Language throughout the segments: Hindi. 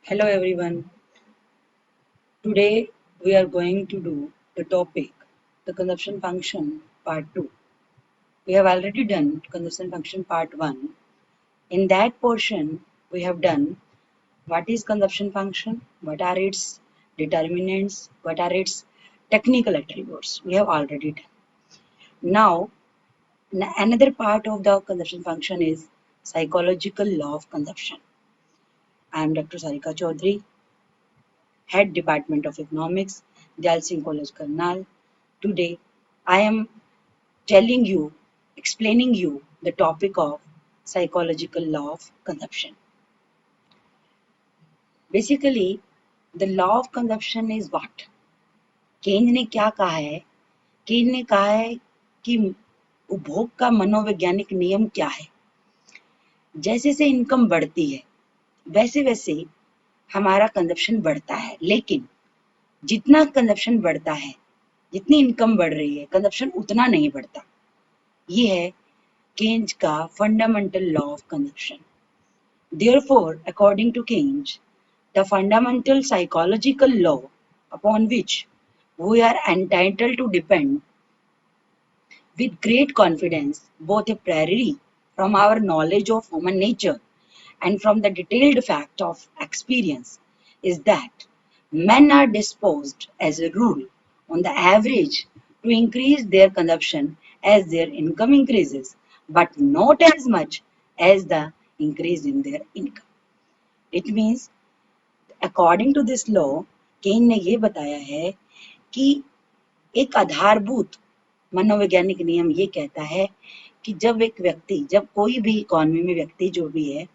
Hello everyone. Today we are going to do the topic the consumption function part 2. We have already done consumption function part 1. In that portion we have done what is consumption function, what are its determinants, what are its technical attributes. We have already done. Now another part of the consumption function is psychological law of consumption. I am Dr. Sarika Chaudhary, Head Department of Economics, Dayal Singh College Karnal. Today, I am explaining you the topic of psychological law of consumption. Basically, the law of consumption is what? Keynes ने क्या कहा है? केन्ज ने कहा है कि उपभोग का मनोवैज्ञानिक नियम क्या है? जैसे जैसे इनकम बढ़ती है, वैसे वैसे हमारा कंजप्शन बढ़ता है, लेकिन जितना कंजप्शन बढ़ता है, जितनी इनकम बढ़ रही है, कंजप्शन उतना नहीं बढ़ता। ये है केन्ज का fundamental law of consumption. Therefore, according to Keynes, the fundamental psychological law upon which we are entitled to depend with great confidence, both a priori from our knowledge of human nature and from the detailed fact of experience, is that men are disposed, as a rule, on the average, to increase their consumption as their income increases, but not as much as the increase in their income. It means, according to this law, केन ने ये बताया है कि एक आधारभूत मनोवैज्ञानिक नियम ये कहता है कि जब कोई भी इकोनॉमी में व्यक्ति जो भी है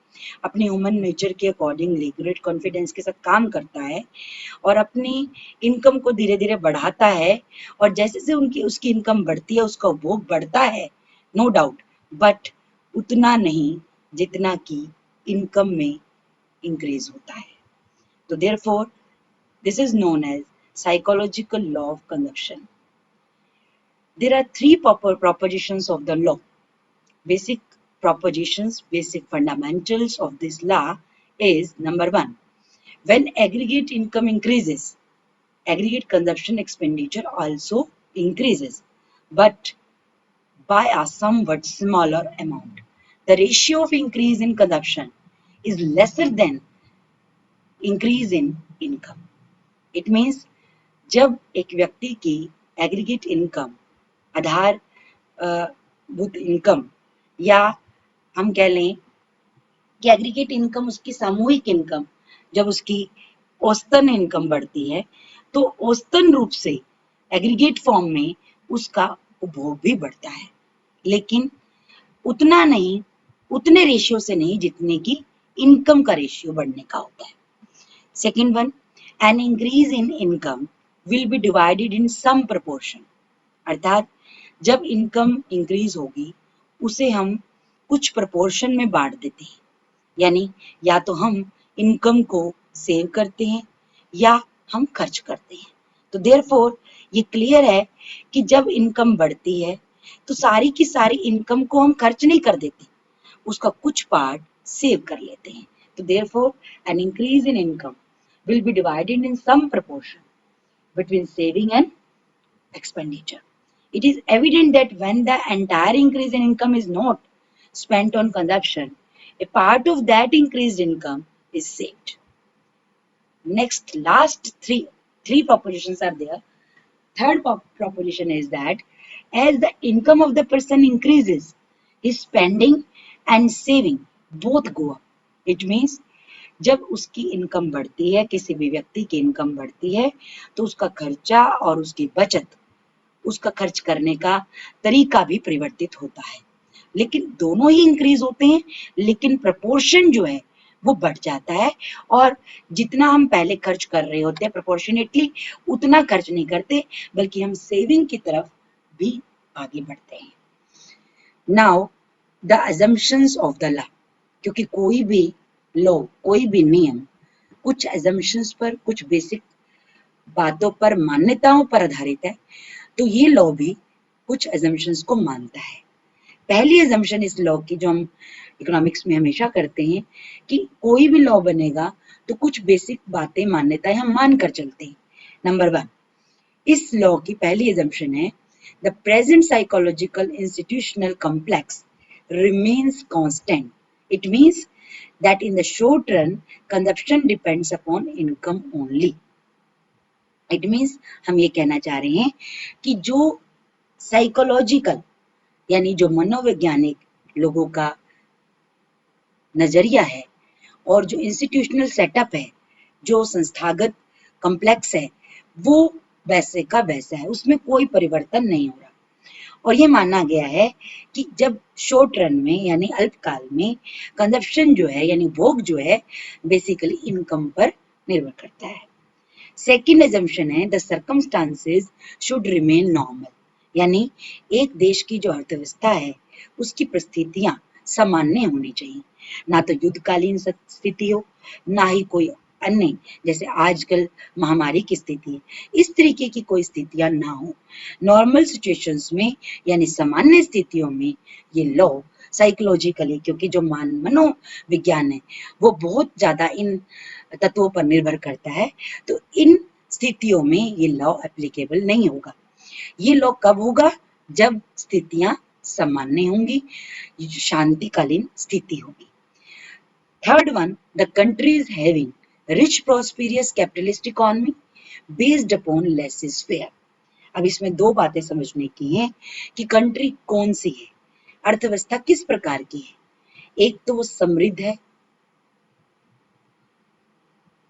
अपनी ह्यूमन नेचर के अकॉर्डिंगली ग्रेट कॉन्फिडेंस के साथ काम करता है और अपनी इनकम को धीरे धीरे बढ़ाता है, और जैसे जैसे उसकी इनकम बढ़ती है उसका उपभोग बढ़ता है, नो डाउट, बट उतना नहीं जितना कि इनकम में इंक्रीज होता है। तो therefore this is known as psychological law of consumption. There are three propositions of the law. Basic propositions, basic fundamentals of this law is: number one, when aggregate income increases, aggregate consumption expenditure also increases, but by a somewhat smaller amount. The ratio of increase in consumption is lesser than increase in income. It means जब एक व्यक्ति की एग्रीगेट इनकम, आधारभूत इनकम, या हम कह लें कि एग्रीगेट इनकम, उसकी सामूहिक इनकम, जब उसकी औसतन इनकम बढ़ती है तो औसतन रूप से एग्रीगेट फॉर्म में उसका उपभोग भी बढ़ता है, लेकिन उतना नहीं, उतने रेशियो से नहीं जितने की इनकम का रेशियो बढ़ने का होता है। Second one, an increase in income will be divided in some proportion. अर्थात जब इनकम इंक्रीज होगी उसे हम कुछ प्रोपोर्शन में बांट देते हैं, यानी या तो हम इनकम को सेव करते हैं या हम खर्च करते हैं। तो देयरफॉर ये क्लियर है कि जब इनकम बढ़ती है तो सारी की सारी इनकम को हम खर्च नहीं कर देते, उसका कुछ पार्ट सेव कर लेते हैं। तो therefore an increase in income will be divided in some proportion between saving and expenditure. It is evident that when the entire increase in income is not spent on consumption, a part of that increased income is saved. Next, last three propositions are there. Third proposition is that as the income of the person increases, his spending and saving both go up. It means जब उसकी इनकम बढ़ती है, किसी भी व्यक्ति की इनकम बढ़ती है, तो उसका खर्चा और उसकी बचत, उसका खर्च करने का तरीका भी परिवर्तित होता है। लेकिन दोनों ही इंक्रीज होते हैं, लेकिन प्रपोर्शन जो है वो बढ़ जाता है, और जितना हम पहले खर्च कर रहे होते हैं प्रोपोर्शनेटली उतना खर्च नहीं करते, बल्कि हम सेविंग की तरफ भी आगे बढ़ते हैं। Now the assumptions of the law, क्योंकि कोई भी लॉ, कोई भी नियम कुछ assumptions पर, कुछ बेसिक बातों पर, मान्यताओं पर आधारित है, तो ये लॉ भी कुछ assumptions को मानता है। पहली assumption इस लॉ की जो हम इकोनॉमिक्स में हमेशा करते हैं कि कोई भी लॉ बनेगा तो कुछ बेसिक बातें मान्यताएं हम मान कर चलते हैं। नंबर 1, इस लॉ की पहली एजम्पशन है the present psychological institutional complex remains constant. It means that in the short run, consumption depends upon income only. It means हम ये कहना चाह रहे हैं कि जो साइकोलॉजिकल यानी जो मनोवैज्ञानिक लोगों का नजरिया है और जो इंस्टीट्यूशनल सेटअप है, जो संस्थागत कॉम्प्लेक्स है, वो वैसे का वैसा है, उसमें कोई परिवर्तन नहीं हो रहा। और ये माना गया है कि जब शॉर्ट रन में यानी अल्पकाल में कंजप्शन जो है यानी भोग जो है बेसिकली इनकम पर निर्भर करता है। सेकेंड एजम्पशन है the circumstances should remain normal, यानी एक देश की जो अर्थव्यवस्था है उसकी परिस्थितियां सामान्य होनी चाहिए, ना तो युद्धकालीन स्थिति हो, ना ही कोई अन्य जैसे आजकल महामारी की स्थिति है, इस तरीके की कोई स्थितियां ना हो। नॉर्मल सिचुएशंस में यानी सामान्य स्थितियों में ये लॉ साइकोलॉजिकली, क्योंकि जो मनोविज्ञान है वो बहुत ज्यादा इन तत्वों पर निर्भर करता है, तो इन स्थितियों में ये लॉ एप्लीकेबल नहीं होगा। ये लॉ कब होगा? जब स्थितियां सामान्य होंगी, शांतिकालीन स्थिति होगी। Third one, the country is having rich prosperous capitalist economy based upon laissez-faire। अब इसमें दो बातें समझने की हैं कि कंट्री कौन सी है, अर्थव्यवस्था किस प्रकार की है। एक तो वो समृद्ध है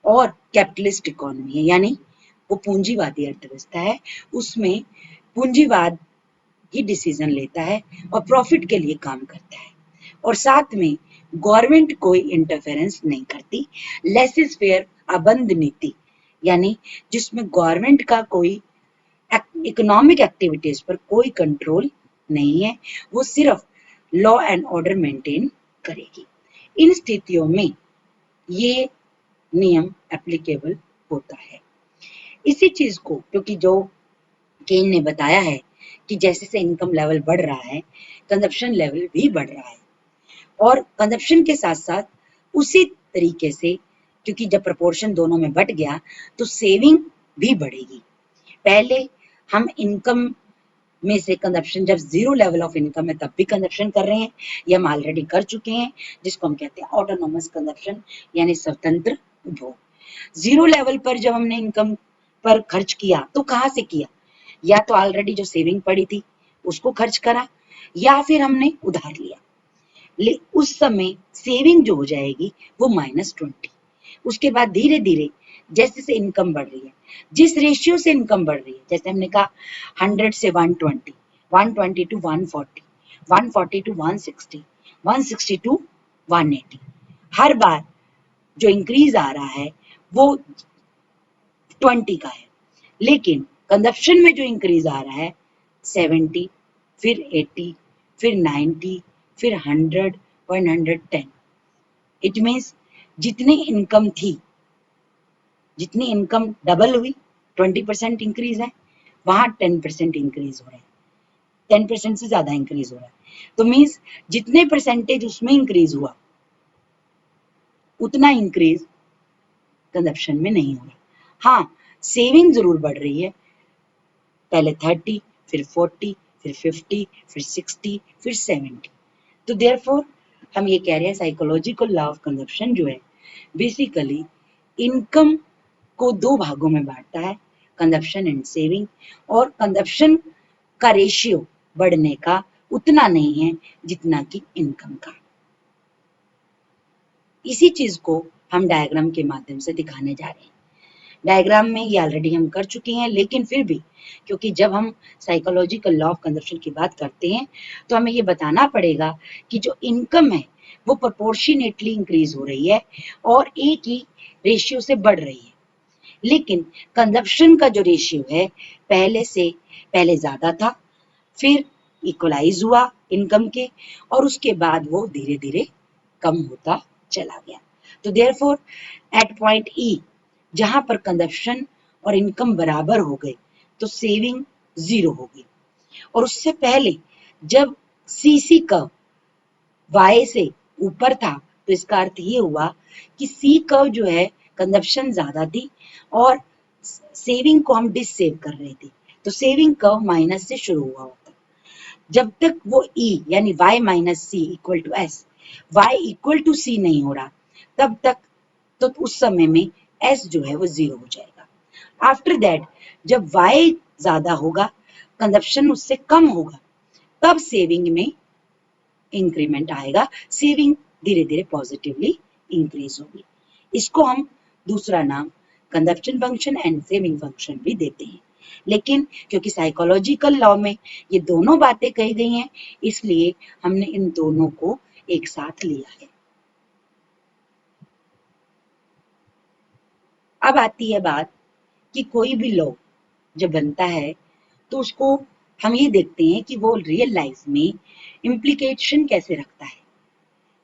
और कैपिटलिस्ट इकोनॉमी है, यानी वो पूंजीवादी अर्थव्यवस्था है, उसमें पूंजीवाद ही डिसीजन लेता है और प्रॉफिट के लिए काम करता है, और साथ में गवर्नमेंट कोई इंटरफेरेंस नहीं करती। लेसिस फेयर अबंध नीति, यानी जिसमें गवर्नमेंट का कोई इकोनॉमिक एक्टिविटीज पर कोई कंट्रोल नहीं है, वो सिर्फ लॉ एंड ऑर्डर मेंटेन करेगी। इन स्थितियों में ये नियम एप्लीकेबल होता है। इसी चीज को, क्योंकि जो केन ने बताया है कि जैसे से इनकम लेवल बढ़ रहा है कंजप्शन लेवल भी बढ़ रहा है, और कंजप्शन के साथ साथ उसी तरीके से, क्योंकि जब प्रपोर्शन दोनों में बढ़ गया तो सेविंग भी बढ़ेगी। पहले हम इनकम में से कंजप्शन, जब जीरो लेवल ऑफ इनकम है तब भी कंजप्शन कर रहे हैं, ये हम ऑलरेडी कर चुके हैं, जिसको हम कहते हैं ऑटोनोमस कंजप्शन यानी स्वतंत्र उपभोग। जीरो लेवल पर जब हमने इनकम पर खर्च किया तो कहाँ से किया? या तो ऑलरेडी जो सेविंग पड़ी थी उसको खर्च करा, या फिर हमने उधार लिया। उस समय सेविंग जो हो जाएगी वो -20। उसके बाद धीरे धीरे जैसे से इनकम बढ़ रही है, जिस रेशियो से इनकम बढ़ रही है, जैसे हमने कहा 100 से 120, 120 टू 140, 140 टू 160, 160 टू 180, हर बार जो इंक्रीज आ रहा है वो 20 का है, लेकिन कंजप्शन में जो इंक्रीज आ रहा है 70, फिर 80, फिर 90, फिर 100, 110। इट मीन्स जितनी इनकम थी, जितनी इनकम डबल हुई, 20% इंक्रीज है, वहां 10% इंक्रीज हो रहा है, 10% से ज्यादा इंक्रीज हो रहा है। तो मीन्स जितने परसेंटेज उसमें इंक्रीज हुआ उतना इंक्रीज कंजप्शन में नहीं हो रहा। हाँ, सेविंग जरूर बढ़ रही है, पहले 30, फिर 40, फिर 50, फिर 60, फिर 70। तो देयरफॉर हम ये कह रहे हैं साइकोलॉजिकल लॉ ऑफ कंजप्शन जो है बेसिकली इनकम को दो भागों में बांटता है, कंजप्शन एंड सेविंग, और कंजप्शन का रेशियो बढ़ने का उतना नहीं है जितना कि इनकम का। इसी चीज को हम डायग्राम के माध्यम से दिखाने जा रहे हैं। डायग्राम में ये ऑलरेडी हम कर चुके हैं, लेकिन फिर भी क्योंकि जब हम साइकोलॉजिकल लॉ ऑफ कंजप्शन की बात करते हैं तो हमें ये बताना पड़ेगा कि जो इनकम है वो प्रोपोर्शनेटली इंक्रीज हो रही है और एक ही रेशियो से बढ़ रही है, लेकिन कंजप्शन का जो रेशियो है पहले ज्यादा था, फिर इक्वलाइज हुआ इनकम के, और उसके बाद वो धीरे धीरे कम होता चला गया। तो देयरफॉर एट पॉइंट ई जहां पर कंजप्शन और इनकम बराबर हो गए तो सेविंग 0 होगी, और उससे पहले जब सीसी कर्व y से ऊपर था, तो इसका अर्थ ये हुआ कि सी कर्व जो है कंजप्शन ज्यादा थी और सेविंग को हम डिससेव कर रहे थे, तो सेविंग कर्व माइनस से शुरू हुआ होता। जब तक वो E यानी y minus C equal to S, y equal to C नहीं हो रहा, तब तक तो उस समय में s जो है वो 0 हो जाएगा। आफ्टर दैट जब y ज्यादा होगा, कंजप्शन उससे कम होगा, तब सेविंग में इंक्रीमेंट आएगा, सेविंग धीरे धीरे पॉजिटिवली इंक्रीज होगी। इसको हम दूसरा नाम consumption function and saving function भी देते हैं। लेकिन क्योंकि साइकोलॉजिकल लॉ में ये दोनों बातें कही गई हैं, इसलिए हमने इन दोनों को एक साथ लिया है। अब आती है बात कि कोई भी लॉ जब बनता है तो उसको हम ये देखते हैं कि वो रियल लाइफ में इम्प्लीकेशन कैसे रखता है,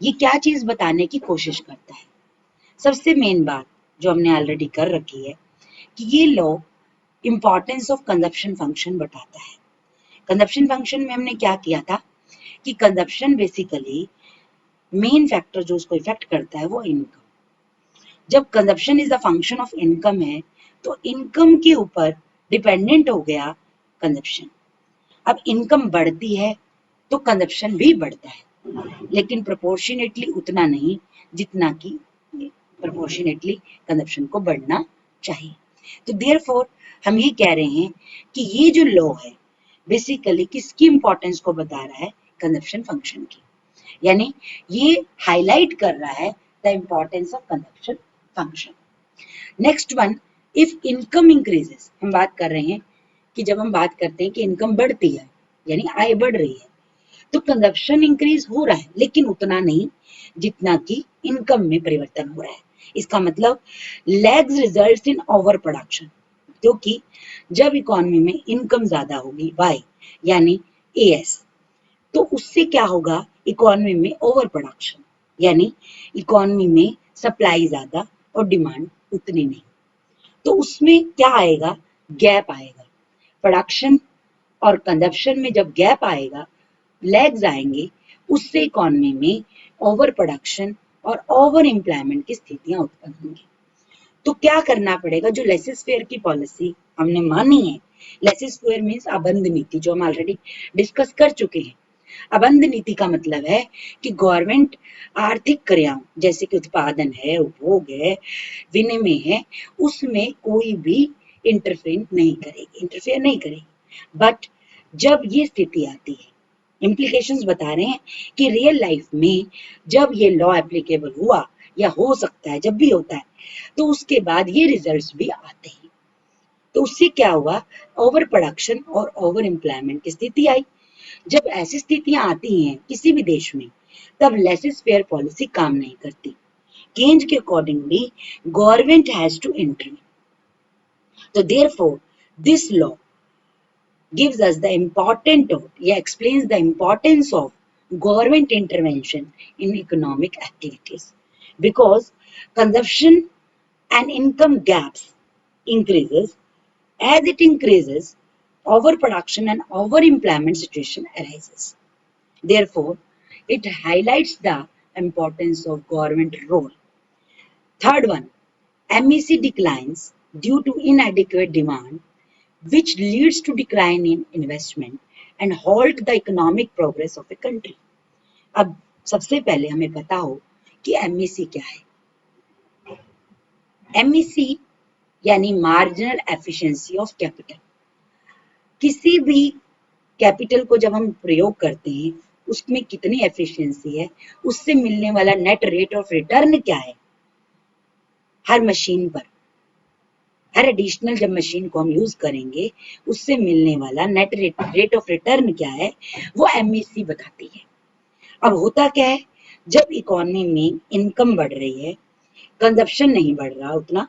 ये क्या चीज बताने की कोशिश करता है। सबसे मेन बात जो हमने ऑलरेडी कर रखी है कि ये law importance of consumption function बताता है। कंजप्शन फंक्शन में हमने क्या किया था कि कंजप्शन बेसिकली मेन फैक्टर जो उसको इफेक्ट करता है वो इनकम। जब consumption is the function of income है, तो इनकम के ऊपर डिपेंडेंट हो गया कंजप्शन। अब इनकम बढ़ती है तो कंजप्शन भी बढ़ता है, लेकिन प्रोपोर्शनेटली उतना नहीं जितना कि प्रोपोर्शनेटली कंजप्शन को बढ़ना चाहिए। तो देयरफॉर हम ये कह रहे हैं कि ये जो लॉ है बेसिकली किसकी इंपॉर्टेंस को बता रहा है, कंजप्शन फंक्शन की। यानी ये हाईलाइट कर रहा है the importance of consumption function. Next one, if income increases, हम बात कर रहे हैं कि जब हम बात करते हैं कि इनकम बढ़ती है यानी आय बढ़ रही है, तो कंजप्शन इंक्रीज हो रहा है लेकिन उतना नहीं जितना कि इनकम में परिवर्तन हो रहा है। इसका मतलब lags results in over production, क्योंकि जब इकोनॉमी में इनकम ज्यादा होगी वाई यानी एएस, तो उससे क्या होगा, इकोनॉमी में ओवर प्रोडक्शन यानी इकोनॉमी में सप्लाई ज्यादा और डिमांड उतनी नहीं, तो उसमें क्या आएगा, गैप आएगा। प्रोडक्शन और कंजप्शन में जब गैप आएगा, लैग्स आएंगे, उससे इकोनॉमी में ओवर प्रोडक्शन और ओवर एम्प्लॉयमेंट की स्थितियां उत्पन्न होंगी। तो क्या करना पड़ेगा, जो लेसेस फेयर की पॉलिसी हमने मानी है, लेसेस फेयर मीन्स अबंध नीति, जो हम ऑलरेडी डिस्कस कर चुके हैं। अबंध नीति का मतलब है कि गवर्नमेंट आर्थिक क्रियाओं जैसे कि उत्पादन है, उपभोग है, विनिमय है, उसमें कोई भी इंटरफेयर नहीं करेगी। बट जब ये स्थिति आती है, इम्प्लीकेशंस बता रहे हैं कि रियल लाइफ में जब ये लॉ एप्लीकेबल हुआ या हो सकता है जब भी होता है, तो उसके बाद ये रिजल्ट्स भी आते हैं। तो उससे क्या हुआ, ओवर प्रोडक्शन और ओवर एम्प्लॉयमेंट की स्थिति आई। जब ऐसी स्थितियां आती हैं किसी भी देश में, तब लेसेस फेयर पॉलिसी काम नहीं करती। केन्स के accordingly government has to intervene. तो therefore this law gives us the important of, explains the importance of government intervention in economic activities, because consumption and income gaps increases. As it increases, overproduction and overemployment situation arises. Therefore, it highlights the importance of government role. Third one, MEC declines due to inadequate demand, which leads to decline in investment and halt the economic progress of a country. अब सबसे पहले हमें पता हो कि MEC क्या है। MEC यानी मार्जिनल एफिशिएंसी ऑफ कैपिटल। किसी भी कैपिटल को जब हम प्रयोग करते हैं, उसमें कितनी एफिशिएंसी है, उससे मिलने वाला नेट रेट ऑफ रिटर्न क्या है हर मशीन पर। हर एडिशनल जब मशीन को हम यूज करेंगे, उससे मिलने वाला नेट रेट ऑफ रिटर्न क्या है, वो MEC बताती है। अब होता क्या है, जब इकोनॉमी में इनकम बढ़ रही है, कंजप्शन नहीं बढ़ रहा उतना,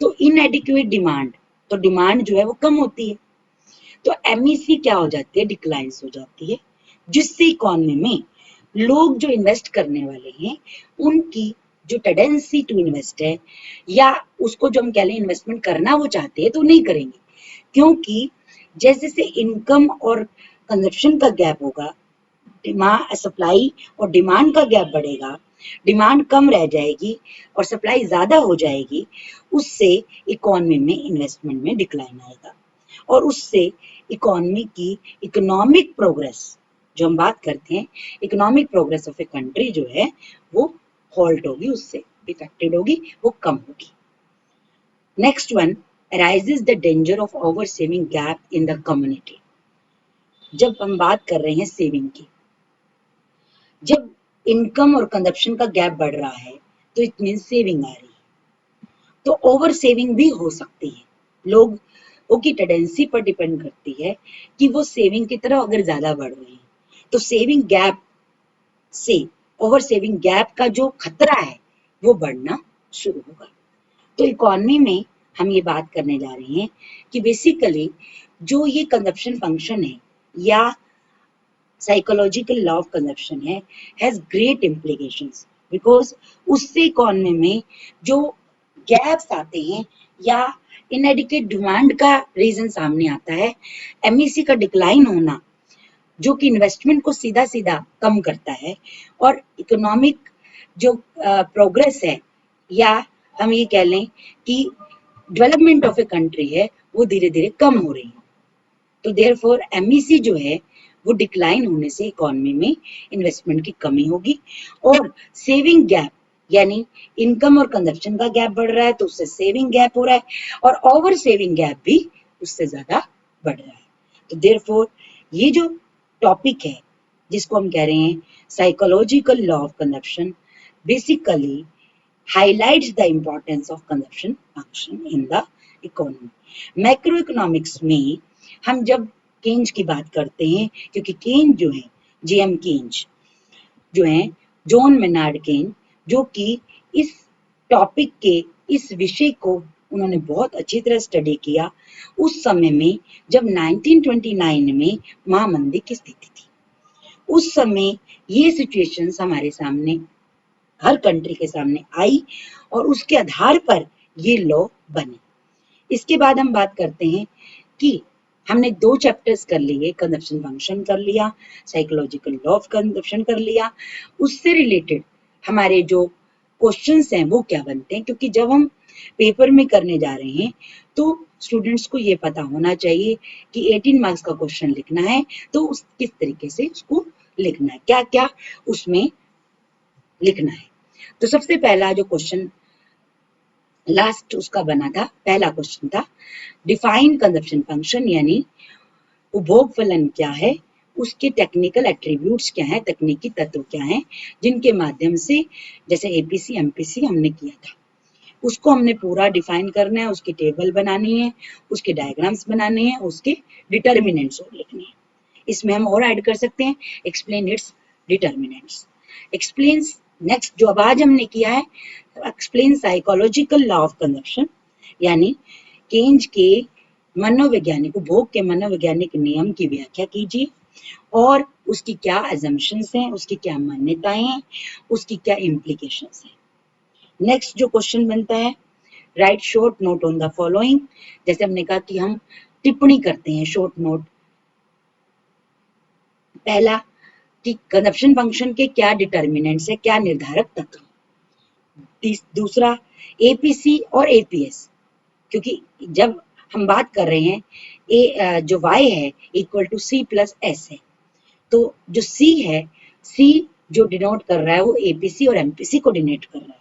तो इनएडिक्वेट डिमांड, तो डिमांड जो है वो कम होती है, तो MEC क्या हो जाती है, डिक्लाइंस हो जाती है, जिससे इकोनॉमी में लोग जो इन्वेस्ट करने वाले हैं उनकी जो टेंडेंसी टू इन्वेस्ट है, या उसको जो हम कह लें इन्वेस्टमेंट करना वो चाहते हैं तो नहीं करेंगे, क्योंकि जैसे जैसे इनकम और कंजप्शन का गैप होगा, सप्लाई और डिमांड का गैप बढ़ेगा, डिमांड कम रह जाएगी और सप्लाई ज्यादा हो जाएगी, उससे इकोनॉमी में इन्वेस्टमेंट में डिक्लाइन आएगा और उससे इकोनॉमी की इकोनॉमिक प्रोग्रेस जो हम बात करते हैं, economic progress of a country जो है वो हॉल्ट होगी, उससे इफेक्टेड होगी, वो कम होगी। Next one, arises the danger of over saving gap in the community। जब हम बात कर रहे हैं सेविंग की, जब इनकम और कंजप्शन का गैप बढ़ रहा है तो इट मीन सेविंग आ रही है, तो ओवर सेविंग भी हो सकती है। लोगों की टेंडेंसी पर डिपेंड करती है कि वो सेविंग की तरफ अगर ज्यादा बढ़ रहे हैं तो सेविंग गैप से ओवर सेविंग गैप का जो खतरा है वो बढ़ना शुरू होगा। तो इकोनॉमी में हम ये बात करने जा रहे हैं कि बेसिकली जो ये कंजप्शन फंक्शन है या साइकोलॉजिकल लॉ ऑफ कंजप्शन है, हैज ग्रेट इम्प्लीकेशंस, बिकॉज उससे इकोनॉमी में जो गैप्स आते हैं या इनएडिक्वेट डिमांड का रीजन सामने आता है, एमईसी का डिक्लाइन होना जो कि इन्वेस्टमेंट को सीधा सीधा कम करता है और इकोनॉमिक जो प्रोग्रेस है या हम ये कह लें कि डेवलपमेंट ऑफ ए कंट्री है वो धीरे धीरे कम हो रही है। तो देयरफॉर एमईसी जो है वो डिक्लाइन होने से इकोनॉमी में इन्वेस्टमेंट की कमी होगी और सेविंग गैप यानी इनकम और कंजप्शन का गैप बढ़ रहा है तो उससे सेविंग गैप हो रहा है और ओवर सेविंग गैप भी उससे ज्यादा बढ़ रहा है। तो देयरफॉर ये जो टॉपिक है जिसको हम कह रहे हैं psychological law of consumption, basically highlights the importance of consumption function in the economy। Macroeconomics में हम जब केन्ज की बात करते हैं, क्योंकि केन्ज जो है जेएम केन्ज जो है जॉन मेनार्ड केन्ज, जो कि इस टॉपिक के इस विषय को उन्होंने बहुत अच्छी तरह स्टडी किया उस समय में जब 1929 में महामंदी की स्थिति थी। उस समय ये सिचुएशंस हमारे सामने हर कंट्री के सामने आई और उसके आधार पर ये लॉ बने। इसके बाद हम बात करते हैं कि हमने 2 चैप्टर्स कर लिए, कंजप्शन फंक्शन कर लिया, साइकोलॉजिकल लॉ ऑफ कंजप्शन कर लिया। उससे रिलेटेड हमारे जो क्वेश्चंस हैं वो क्या बनते हैं, क्योंकि जब हम पेपर में करने जा रहे हैं तो स्टूडेंट्स को ये पता होना चाहिए कि 18 मार्क्स का क्वेश्चन लिखना है तो उस किस तरीके से उसको लिखना है, क्या क्या उसमें लिखना है। तो सबसे पहला जो क्वेश्चन लास्ट उसका बना था, पहला क्वेश्चन था डिफाइन कंजप्शन फंक्शन, यानी उपभोग फलन क्या है, उसके टेक्निकल एट्रीब्यूट्स क्या है, तकनीकी तत्व क्या है जिनके माध्यम से जैसे एपीसी एमपीसी हमने किया था उसको हमने पूरा डिफाइन करना है, उसकी टेबल बनानी है, उसके डायग्राम्स बनाने हैं, उसके डिटर्मिनेंट्स और लिखने हैं। इसमें हम और ऐड कर सकते हैं explain it's determinants, explains. Next जो अब आज हमने किया है explain psychological law of consumption, यानी केन्ज के मनोवैज्ञानिक उपभोग के मनोवैज्ञानिक नियम की व्याख्या कीजिए और उसकी क्या अजम्पशंस हैं, उसकी क्या मान्यताएं हैं, उसकी क्या इम्प्लीकेशंस हैं। नेक्स्ट जो क्वेश्चन बनता है right short note on the following, जैसे हमने कहा कि हम टिप्पणी करते हैं शॉर्ट नोट। पहला कि कंजप्शन फंक्शन के क्या डिटर्मिनेंट्स है, क्या निर्धारक तत्व। दूसरा एपीसी और एपीएस, क्योंकि जब हम बात कर रहे हैं जो y है equal to c plus s है, तो जो c है, c जो डिनोट कर रहा है वो एपीसी और एमपीसी को डिनोट कर रहा है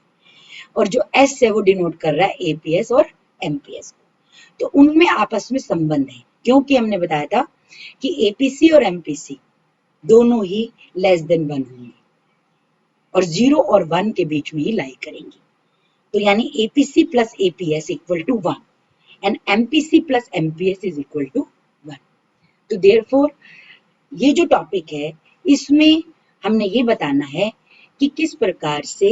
और जो s है वो डिनोट कर रहा है एपीएस और एमपीएस को। तो उनमें आपस में संबंध है, क्योंकि हमने बताया था कि एपीसी और एमपीसी दोनों ही लेस देन 1 होंगे और 0 और 1 के बीच में ही लाई करेंगी। तो यानी APC plus APS equal to 1 and MPC plus MPS is equal to 1। तो देयरफॉर ये जो टॉपिक है इसमें हमने ये बताना है कि किस प्रकार से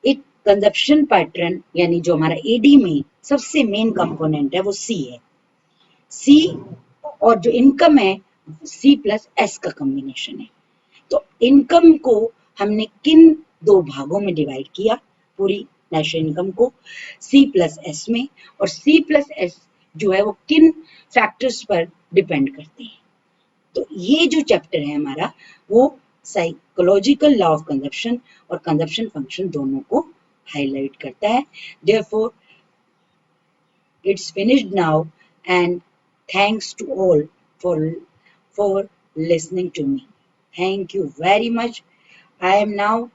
एक कंजप्शन पैटर्न, यानी जो हमारा एडी में सबसे मेन कंपोनेंट है वो सी है, सी और जो इनकम है C प्लस S का कॉम्बिनेशन है। तो इनकम को हमने किन 2 भागों में डिवाइड किया, पूरी नेशनल इनकम को C प्लस S में, और C प्लस S जो है वो किन फैक्टर्स पर डिपेंड करते हैं। तो ये जो चैप्टर है हमारा वो साइकोलॉजिकल लॉ ऑफ कंजप्शन और कंजप्शन फंक्शन दोनों को हाईलाइट करता है. Therefore, it's finished now, and thanks to all for listening to me. Thank you very much. I am now